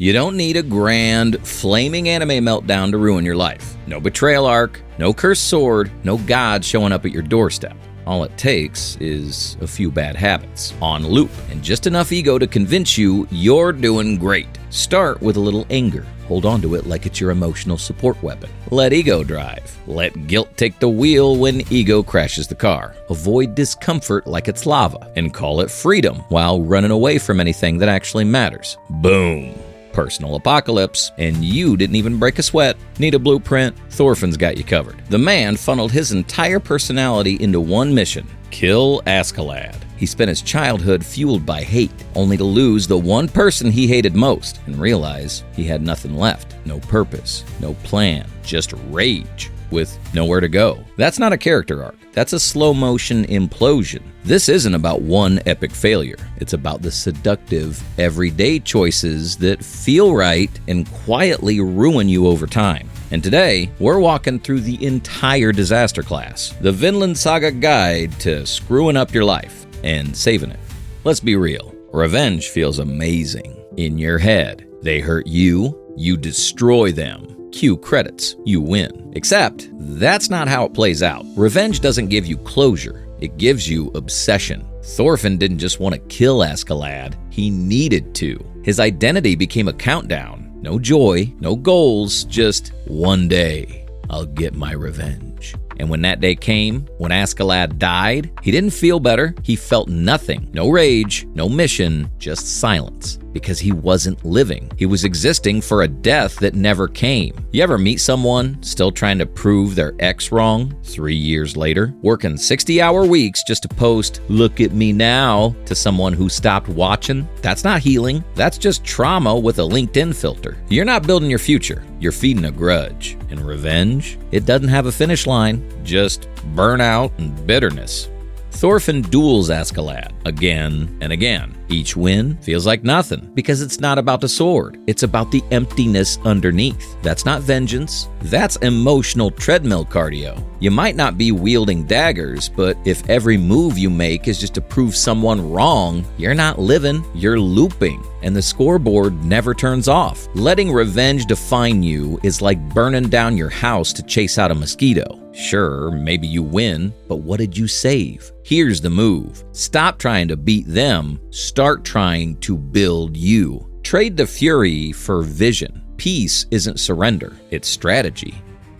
You don't need a grand, flaming anime meltdown to ruin your life. No betrayal arc, no cursed sword, no god showing up at your doorstep. All it takes is a few bad habits on loop and just enough ego to convince you you're doing great. Start with a little anger. Hold on to it like it's your emotional support weapon. Let ego drive. Let guilt take the wheel when ego crashes the car. Avoid discomfort like it's lava and call it freedom while running away from anything that actually matters. Boom. Personal apocalypse, and you didn't even break a sweat. Need a blueprint? Thorfinn's got you covered. The man funneled his entire personality into one mission: kill Askeladd. He spent his childhood fueled by hate, only to lose the one person he hated most and realize he had nothing left. No purpose, no plan, just rage with nowhere to go. That's not a character arc. That's a slow-motion implosion. This isn't about one epic failure. It's about the seductive, everyday choices that feel right and quietly ruin you over time. And today, we're walking through the entire disaster class, the Vinland Saga guide to screwing up your life and saving it. Let's be real. Revenge feels amazing. In your head, they hurt you, you destroy them. Cue credits, you win. Except, that's not how it plays out. Revenge doesn't give you closure, it gives you obsession. Thorfinn didn't just want to kill Askeladd, he needed to. His identity became a countdown. No joy, no goals, just one day, I'll get my revenge. And when that day came, when Askeladd died, he didn't feel better, he felt nothing. No rage, no mission, just silence. Because he wasn't living. He was existing for a death that never came. You ever meet someone still trying to prove their ex wrong 3 years later? Working 60-hour weeks just to post, "Look at me now," to someone who stopped watching? That's not healing. That's just trauma with a LinkedIn filter. You're not building your future. You're feeding a grudge. And revenge? It doesn't have a finish line. Just burnout and bitterness. Thorfinn duels Askeladd again and again. Each win feels like nothing because it's not about the sword. It's about the emptiness underneath. That's not vengeance. That's emotional treadmill cardio. You might not be wielding daggers, but if every move you make is just to prove someone wrong, you're not living, you're looping. And the scoreboard never turns off. Letting revenge define you is like burning down your house to chase out a mosquito. Sure, maybe you win, but what did you save? Here's the move. Stop trying to beat them. Start trying to build you. Trade the fury for vision. Peace isn't surrender, it's strategy.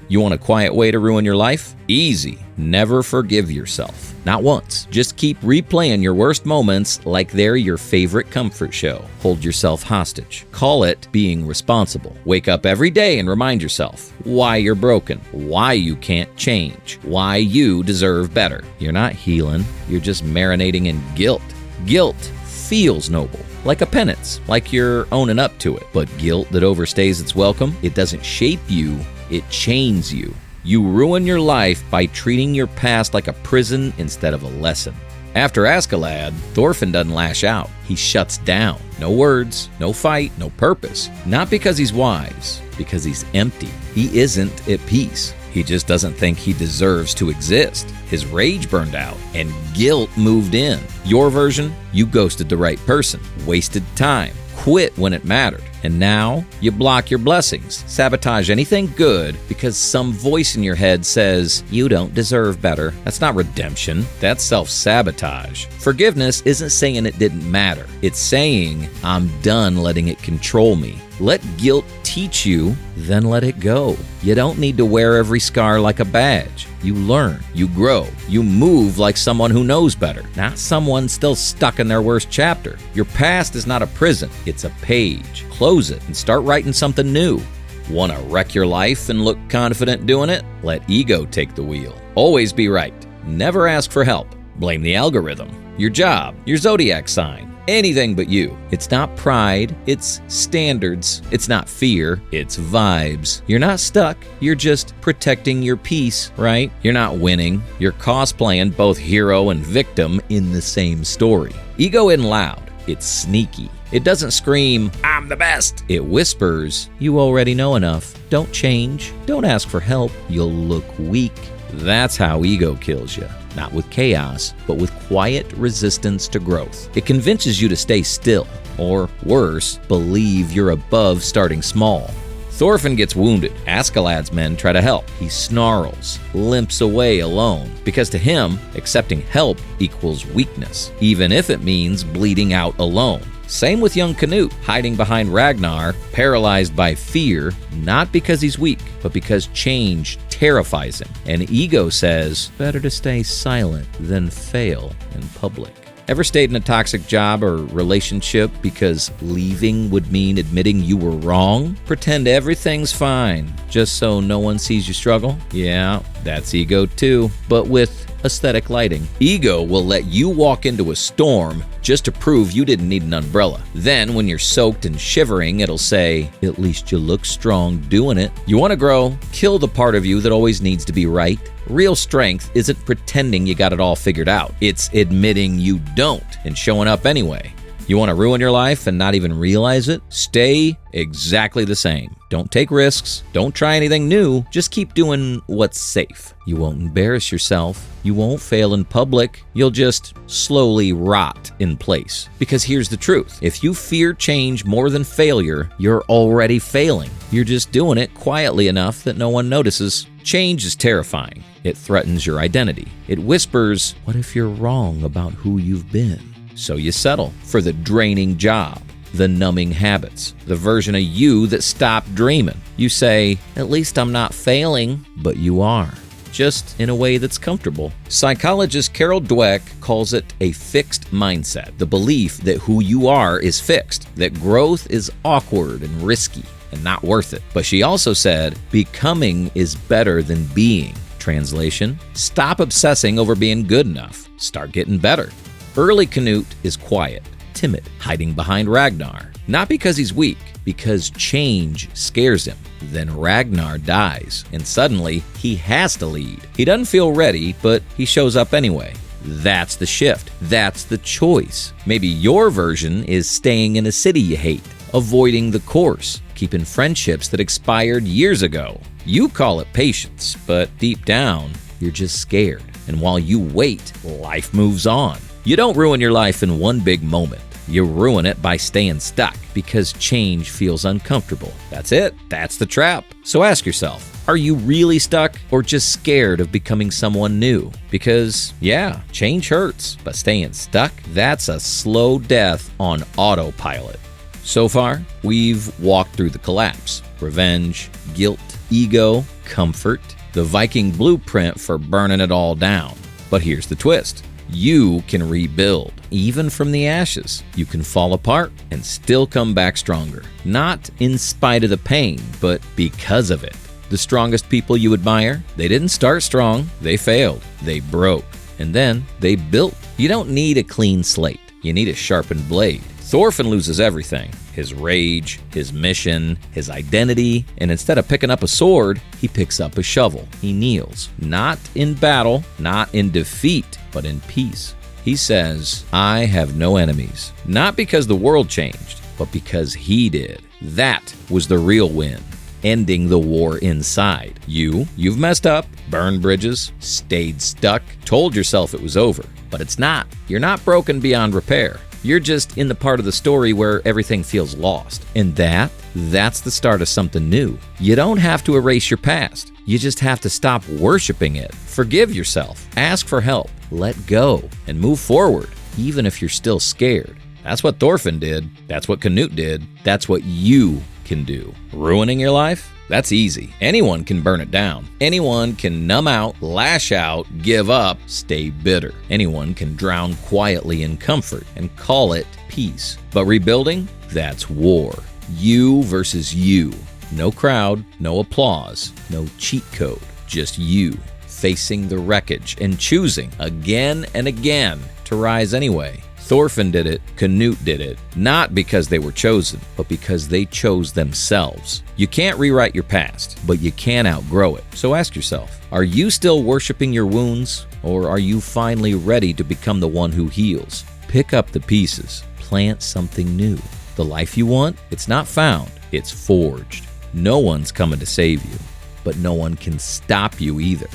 You want a quiet way to ruin your life? Easy. Never forgive yourself. Not once. Just keep replaying your worst moments like they're your favorite comfort show. Hold yourself hostage. Call it being responsible. Wake up every day and remind yourself why you're broken, why you can't change, why you deserve better. You're not healing. You're just marinating in guilt. Guilt feels noble. Like a penance, like you're owning up to it. But guilt that overstays its welcome, it doesn't shape you, it chains you. You ruin your life by treating your past like a prison instead of a lesson. After Askeladd, Thorfinn doesn't lash out. He shuts down. No words, no fight, no purpose. Not because he's wise, because he's empty. He isn't at peace. He just doesn't think he deserves to exist. His rage burned out, and guilt moved in. Your version? You ghosted the right person, wasted time, quit when it mattered. And now, you block your blessings, sabotage anything good because some voice in your head says, you don't deserve better. That's not redemption, that's self-sabotage. Forgiveness isn't saying it didn't matter. It's saying, I'm done letting it control me. Let guilt teach you, then let it go. You don't need to wear every scar like a badge. You learn, you grow, you move like someone who knows better, not someone still stuck in their worst chapter. Your past is not a prison, it's a page. Close it and start writing something new. Want to wreck your life and look confident doing it? Let ego take the wheel. Always be right. Never ask for help. Blame the algorithm, your job, your zodiac sign. Anything but you. It's not pride, it's standards. It's not fear, it's vibes. You're not stuck, you're just protecting your peace, right? You're not winning, you're cosplaying both hero and victim in the same story. Ego isn't loud, it's sneaky. It doesn't scream, I'm the best. It whispers, you already know enough. Don't change, don't ask for help, you'll look weak. That's how ego kills you. Not with chaos, but with quiet resistance to growth. It convinces you to stay still, Or worse, believe you're above starting small. Thorfinn gets wounded. Askeladd's men try to help. He snarls, limps away alone, because to him, accepting help equals weakness, even if it means bleeding out alone. Same with young Canute, hiding behind Ragnar, paralyzed by fear, not because he's weak, but because change terrifies him. And ego says, better to stay silent than fail in public. Ever stayed in a toxic job or relationship because leaving would mean admitting you were wrong? Pretend everything's fine, just so no one sees you struggle? Yeah, that's ego too, but with aesthetic lighting. Ego will let you walk into a storm just to prove you didn't need an umbrella. Then, when you're soaked and shivering, it'll say, at least you look strong doing it. You want to grow? Kill the part of you that always needs to be right. Real strength isn't pretending you got it all figured out. It's admitting you don't and showing up anyway. You want to ruin your life and not even realize it? Stay exactly the same. Don't take risks. Don't try anything new. Just keep doing what's safe. You won't embarrass yourself. You won't fail in public. You'll just slowly rot in place. Because here's the truth. If you fear change more than failure, you're already failing. You're just doing it quietly enough that no one notices. Change is terrifying. It threatens your identity. It whispers, what if you're wrong about who you've been? So you settle for the draining job, the numbing habits, the version of you that stopped dreaming. You say, at least I'm not failing, but you are. Just in a way that's comfortable. Psychologist Carol Dweck calls it a fixed mindset, the belief that who you are is fixed, that growth is awkward and risky and not worth it. But she also said, becoming is better than being. Translation, stop obsessing over being good enough. Start getting better. Early Canute is quiet, timid, hiding behind Ragnar. Not because he's weak, because change scares him. Then Ragnar dies, and suddenly he has to lead. He doesn't feel ready, but he shows up anyway. That's the shift. That's the choice. Maybe your version is staying in a city you hate, avoiding the course, keeping friendships that expired years ago. You call it patience, but deep down, you're just scared. And while you wait, life moves on. You don't ruin your life in one big moment. You ruin it by staying stuck because change feels uncomfortable. That's it. That's the trap. So ask yourself, are you really stuck or just scared of becoming someone new? Because, yeah, change hurts, but staying stuck, that's a slow death on autopilot. So far, we've walked through the collapse, revenge, guilt, ego, comfort, the Viking blueprint for burning it all down. But here's the twist. You can rebuild, even from the ashes. You can fall apart and still come back stronger. Not in spite of the pain, but because of it. The strongest people you admire, they didn't start strong, they failed, they broke, and then they built. You don't need a clean slate, you need a sharpened blade. Thorfinn loses everything, his rage, his mission, his identity, and instead of picking up a sword, he picks up a shovel. He kneels, not in battle, not in defeat, but in peace. He says, I have no enemies, not because the world changed, but because he did. That was the real win, ending the war inside. You've messed up, burned bridges, stayed stuck, told yourself it was over, but it's not. You're not broken beyond repair. You're just in the part of the story where everything feels lost. And that's the start of something new. You don't have to erase your past. You just have to stop worshiping it. Forgive yourself. Ask for help. Let go and move forward, even if you're still scared. That's what Thorfinn did. That's what Canute did. That's what you can do. Ruining your life? That's easy. Anyone can burn it down. Anyone can numb out, lash out, give up, stay bitter. Anyone can drown quietly in comfort and call it peace. But rebuilding? That's war. You versus you. No crowd, no applause, no cheat code. Just you facing the wreckage and choosing again and again to rise anyway. Thorfinn did it, Canute did it, not because they were chosen, but because they chose themselves. You can't rewrite your past, but you can outgrow it. So ask yourself, are you still worshiping your wounds, or are you finally ready to become the one who heals? Pick up the pieces, plant something new. The life you want, it's not found, it's forged. No one's coming to save you, but no one can stop you either.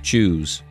Choose